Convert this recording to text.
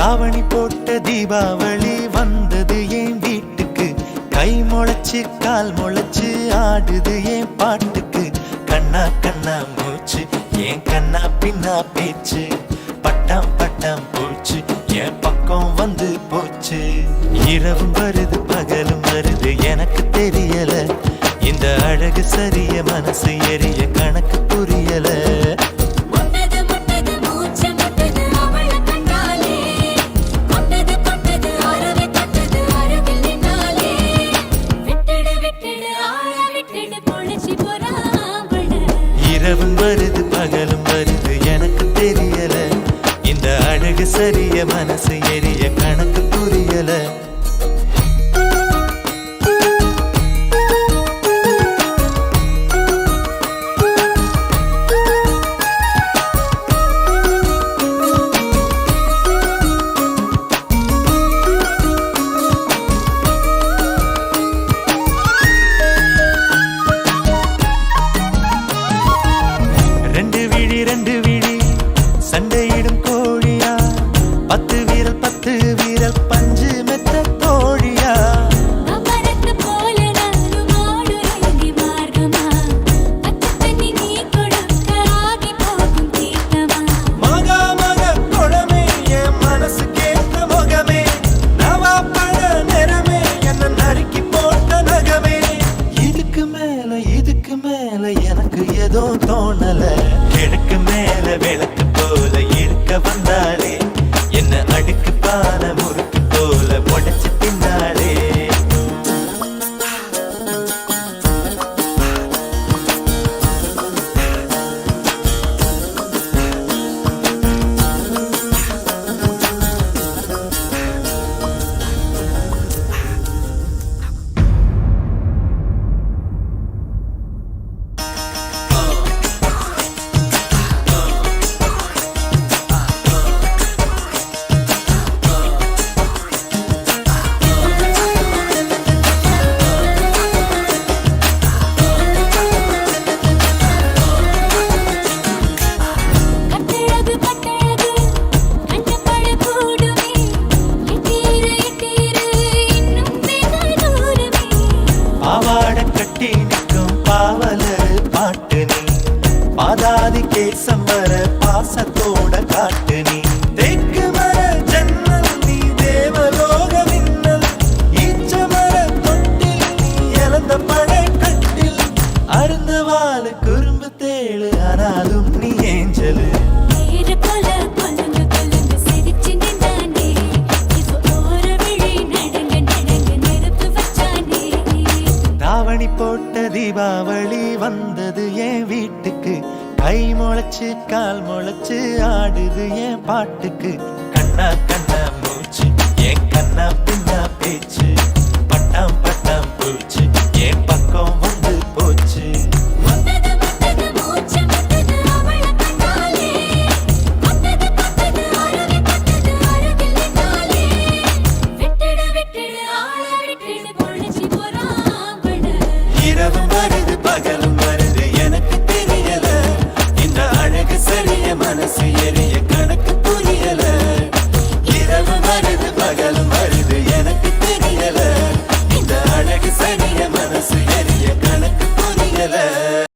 தாவணி போட்ட தீபாவளி வந்தது என் வீட்டுக்கு. கை முளைச்சு கால் முளைச்சு ஆடுது என் பாட்டுக்கு. கண்ணா கண்ணா மூச்சு என் கண்ணா பின்னா பேச்சு. பட்டாம் பட்டாம் பூச்சு என் பக்கம் வந்து போச்சு. இரவும் வருது பகலும் வருது எனக்கு தெரியல. இந்த அழகு சரிய மனசு எரிய கணக்கு புரியல. இரவும் வருது பகலும் வருது எனக்கு தெரியல. இந்த அழகு சரிய மனசு எரிய கணக்கு புரியல. ரெண்டு விழி சண்டையிடும் கோழியா, 10 வீரல் 10 வீரல் பஞ்சு மெத்த தோழியா. மகா மக குழமே என் மனசு கேட்ட முகமே. நவா பழ நிறமே என்ன நறுக்கி போட்ட நகமே. இதுக்கு மேல எனக்கு ஏதோ தோணல. கிழக்கு மேல விளக்கு போல இருக்க வந்தாளே. என்ன அடுக்கு பான முறுக்கு போல உடைச்சு தின்னாளே. பாவாட கட்டி நிற்கும் பாவலர் பாட்டு நீ. பாதாதி கேசம் வர பாசத்தோட காட்டு நீ. தேக்கு மர ஜன்னல் நீ தேவலோக மின்னல். ஈச்ச மர தொட்டில் நீ இழந்த பழ கட்டில். அருந்த வாழ குறும்பு தேழு ஆனாலும் நீ ஏஞ்சலு. தாவணி போட்ட தீபாவளி வந்தது என் வீட்டுக்கு. கை முளைச்சு கால் முளைச்சு ஆடுது என் பாட்டுக்கு. கண்ணா கண்ணா மூச்சு என் கண்ணா பின்னா பேச்சு. பட்டாம் பட்டாம் பூச்சு என் பக்கம்